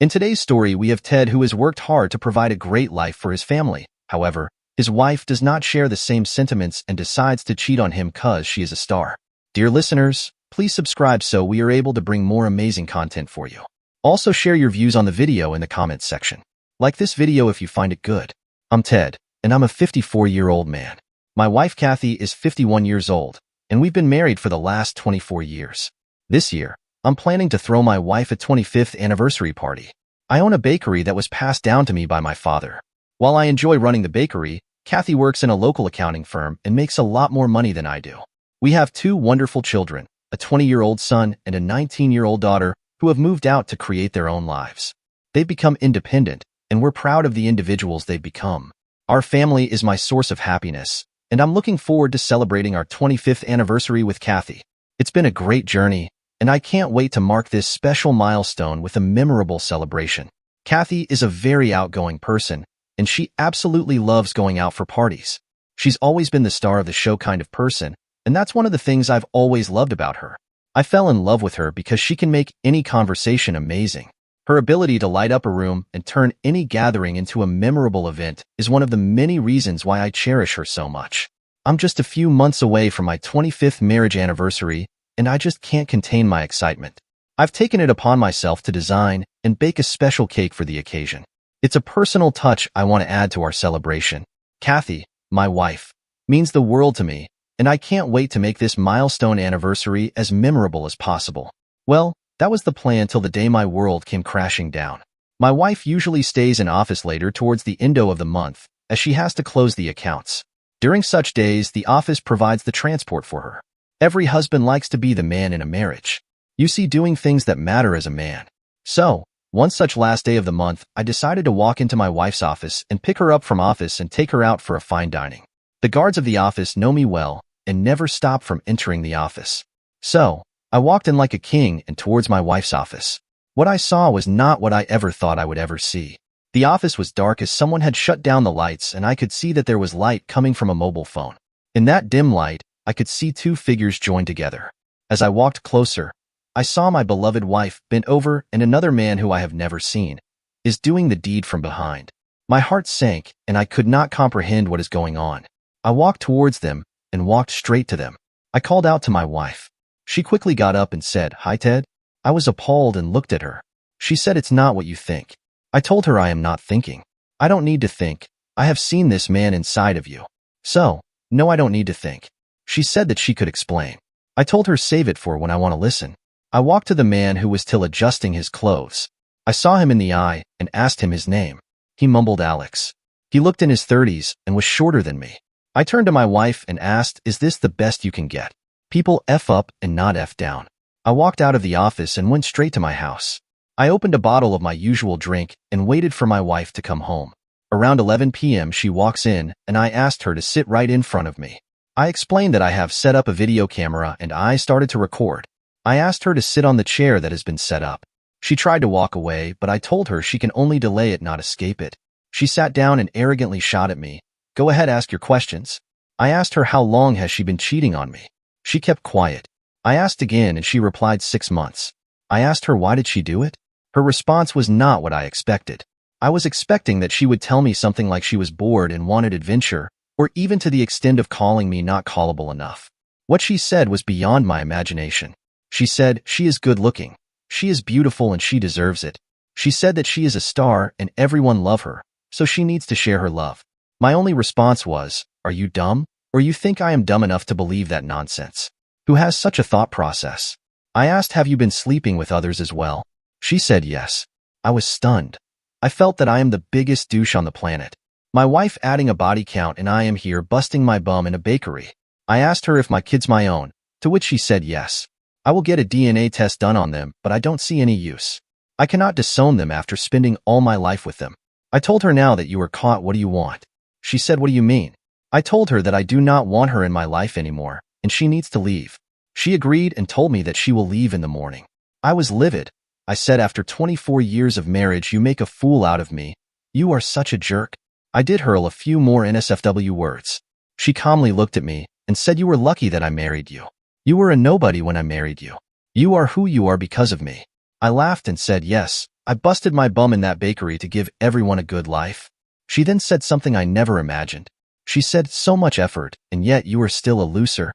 In today's story, we have Ted, who has worked hard to provide a great life for his family. However, his wife does not share the same sentiments and decides to cheat on him because she is a star. Dear listeners, please subscribe so we are able to bring more amazing content for you. Also share your views on the video in the comments section. Like this video if you find it good. I'm Ted, and I'm a 54-year-old man. My wife Kathy is 51 years old, and we've been married for the last 24 years. This year, I'm planning to throw my wife a 25th anniversary party. I own a bakery that was passed down to me by my father. While I enjoy running the bakery, Kathy works in a local accounting firm and makes a lot more money than I do. We have two wonderful children, a 20-year-old son and a 19-year-old daughter who have moved out to create their own lives. They've become independent, and we're proud of the individuals they've become. Our family is my source of happiness, and I'm looking forward to celebrating our 25th anniversary with Kathy. It's been a great journey, and I can't wait to mark this special milestone with a memorable celebration. Kathy is a very outgoing person, and she absolutely loves going out for parties. She's always been the star of the show kind of person, and that's one of the things I've always loved about her. I fell in love with her because she can make any conversation amazing. Her ability to light up a room and turn any gathering into a memorable event is one of the many reasons why I cherish her so much. I'm just a few months away from my 25th marriage anniversary, and I just can't contain my excitement. I've taken it upon myself to design and bake a special cake for the occasion. It's a personal touch I want to add to our celebration. Kathy, my wife, means the world to me, and I can't wait to make this milestone anniversary as memorable as possible. Well, that was the plan till the day my world came crashing down. My wife usually stays in office later towards the end of the month, as she has to close the accounts. During such days, the office provides the transport for her. Every husband likes to be the man in a marriage. You see, doing things that matter as a man. So, one such last day of the month, I decided to walk into my wife's office and pick her up from office and take her out for a fine dining. The guards of the office know me well and never stop from entering the office. So, I walked in like a king and towards my wife's office. What I saw was not what I ever thought I would ever see. The office was dark as someone had shut down the lights, and I could see that there was light coming from a mobile phone. In that dim light, I could see two figures joined together. As I walked closer, I saw my beloved wife bent over, and another man who I have never seen is doing the deed from behind. My heart sank, and I could not comprehend what is going on. I walked towards them and walked straight to them. I called out to my wife. She quickly got up and said, "Hi, Ted." I was appalled and looked at her. She said, "It's not what you think." I told her I am not thinking. I don't need to think. I have seen this man inside of you. So, no, I don't need to think. She said that she could explain. I told her save it for when I want to listen. I walked to the man who was still adjusting his clothes. I saw him in the eye and asked him his name. He mumbled Alex. He looked in his 30s and was shorter than me. I turned to my wife and asked, "Is this the best you can get? People F up and not F down." I walked out of the office and went straight to my house. I opened a bottle of my usual drink and waited for my wife to come home. Around 11 p.m. she walks in, and I asked her to sit right in front of me. I explained that I have set up a video camera and I started to record. I asked her to sit on the chair that has been set up. She tried to walk away, but I told her she can only delay it, not escape it. She sat down and arrogantly shot at me. "Go ahead, ask your questions." I asked her how long has she been cheating on me. She kept quiet. I asked again and she replied 6 months. I asked her why did she do it? Her response was not what I expected. I was expecting that she would tell me something like she was bored and wanted adventure, or even to the extent of calling me not callable enough. What she said was beyond my imagination. She said, "She is good looking. She is beautiful and she deserves it." She said that she is a star and everyone love her, so she needs to share her love. My only response was, "Are you dumb? Or you think I am dumb enough to believe that nonsense? Who has such a thought process?" I asked, "Have you been sleeping with others as well?" She said yes. I was stunned. I felt that I am the biggest douche on the planet. My wife adding a body count and I am here busting my bum in a bakery. I asked her if my kids my own, to which she said yes. I will get a DNA test done on them, but I don't see any use. I cannot disown them after spending all my life with them. I told her, "Now that you are caught, what do you want?" She said, "What do you mean?" I told her that I do not want her in my life anymore, and she needs to leave. She agreed and told me that she will leave in the morning. I was livid. I said, "After 24 years of marriage, you make a fool out of me. You are such a jerk." I did hurl a few more NSFW words. She calmly looked at me and said, "You were lucky that I married you. You were a nobody when I married you. You are who you are because of me." I laughed and said, "Yes, I busted my bum in that bakery to give everyone a good life. She then said something I never imagined. She said, so much effort, and yet you are still a loser.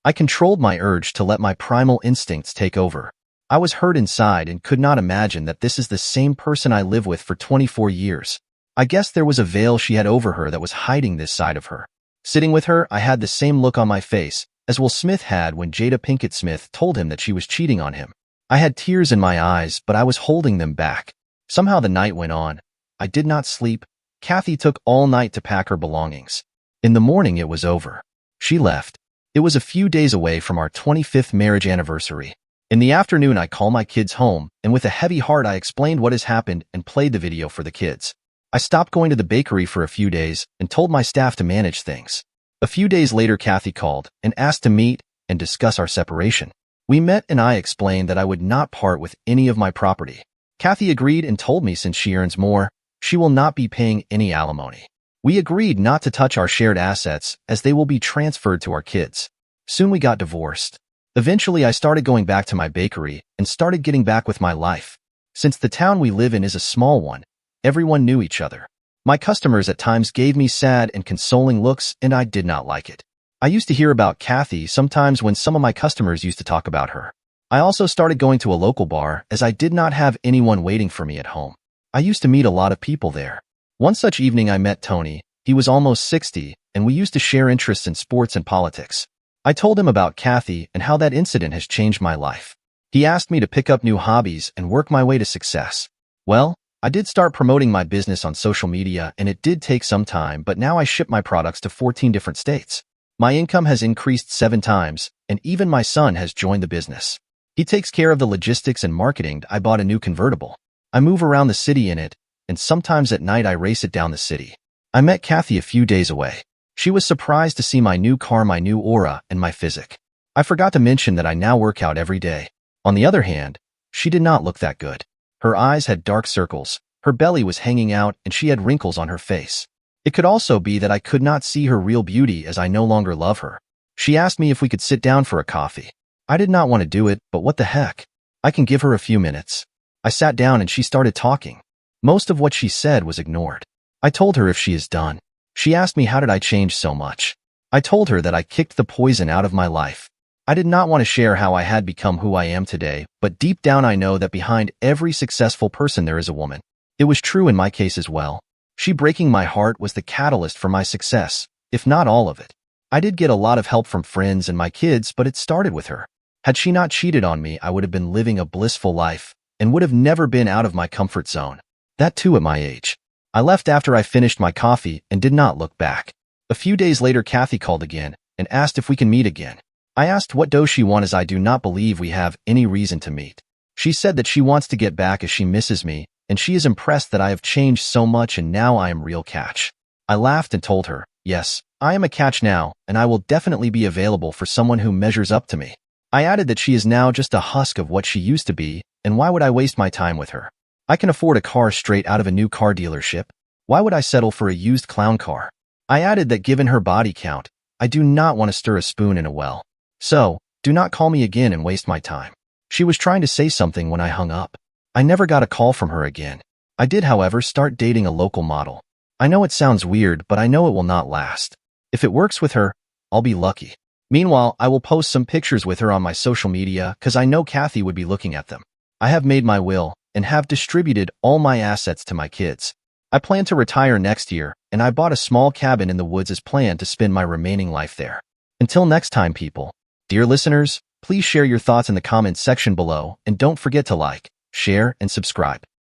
I controlled my urge to let my primal instincts take over. I was hurt inside and could not imagine that this is the same person I live with for 24 years. I guess there was a veil she had over her that was hiding this side of her. Sitting with her, I had the same look on my face as Will Smith had when Jada Pinkett Smith told him that she was cheating on him. I had tears in my eyes, but I was holding them back. Somehow the night went on. I did not sleep. Kathy took all night to pack her belongings. In the morning, it was over. She left. It was a few days away from our 25th marriage anniversary. In the afternoon, I called my kids home, and with a heavy heart, I explained what has happened and played the video for the kids. I stopped going to the bakery for a few days and told my staff to manage things. A few days later, Kathy called and asked to meet and discuss our separation. We met and I explained that I would not part with any of my property. Kathy agreed and told me since she earns more, she will not be paying any alimony. We agreed not to touch our shared assets as they will be transferred to our kids. Soon we got divorced. Eventually, I started going back to my bakery and started getting back with my life. Since the town we live in is a small one, everyone knew each other. My customers at times gave me sad and consoling looks, and I did not like it. I used to hear about Kathy sometimes when some of my customers used to talk about her. I also started going to a local bar as I did not have anyone waiting for me at home. I used to meet a lot of people there. One such evening I met Tony. He was almost 60, and we used to share interests in sports and politics. I told him about Kathy and how that incident has changed my life. He asked me to pick up new hobbies and work my way to success. Well, I did start promoting my business on social media, and it did take some time, but now I ship my products to 14 different states. My income has increased 7 times, and even my son has joined the business. He takes care of the logistics and marketing. I bought a new convertible. I move around the city in it, and sometimes at night I race it down the city. I met Kathy a few days away. She was surprised to see my new car, my new aura, and my physique. I forgot to mention that I now work out every day. On the other hand, she did not look that good. Her eyes had dark circles, her belly was hanging out, and she had wrinkles on her face. It could also be that I could not see her real beauty as I no longer love her. She asked me if we could sit down for a coffee. I did not want to do it, but what the heck? I can give her a few minutes. I sat down and she started talking. Most of what she said was ignored. I told her if she is done. She asked me how did I change so much. I told her that I kicked the poison out of my life. I did not want to share how I had become who I am today, but deep down I know that behind every successful person there is a woman. It was true in my case as well. She breaking my heart was the catalyst for my success, if not all of it. I did get a lot of help from friends and my kids, but it started with her. Had she not cheated on me, I would have been living a blissful life and would have never been out of my comfort zone. That too at my age. I left after I finished my coffee and did not look back. A few days later, Kathy called again and asked if we can meet again. I asked what does she want as I do not believe we have any reason to meet. She said that she wants to get back as she misses me, and she is impressed that I have changed so much and now I am real catch. I laughed and told her, yes, I am a catch now, and I will definitely be available for someone who measures up to me. I added that she is now just a husk of what she used to be, and why would I waste my time with her? I can afford a car straight out of a new car dealership. Why would I settle for a used clown car? I added that given her body count, I do not want to stir a spoon in a well. So, do not call me again and waste my time. She was trying to say something when I hung up. I never got a call from her again. I did, however, start dating a local model. I know it sounds weird, but I know it will not last. If it works with her, I'll be lucky. Meanwhile, I will post some pictures with her on my social media because I know Kathy would be looking at them. I have made my will and have distributed all my assets to my kids. I plan to retire next year, and I bought a small cabin in the woods as planned to spend my remaining life there. Until next time, people. Dear listeners, please share your thoughts in the comments section below, and don't forget to like, share, and subscribe.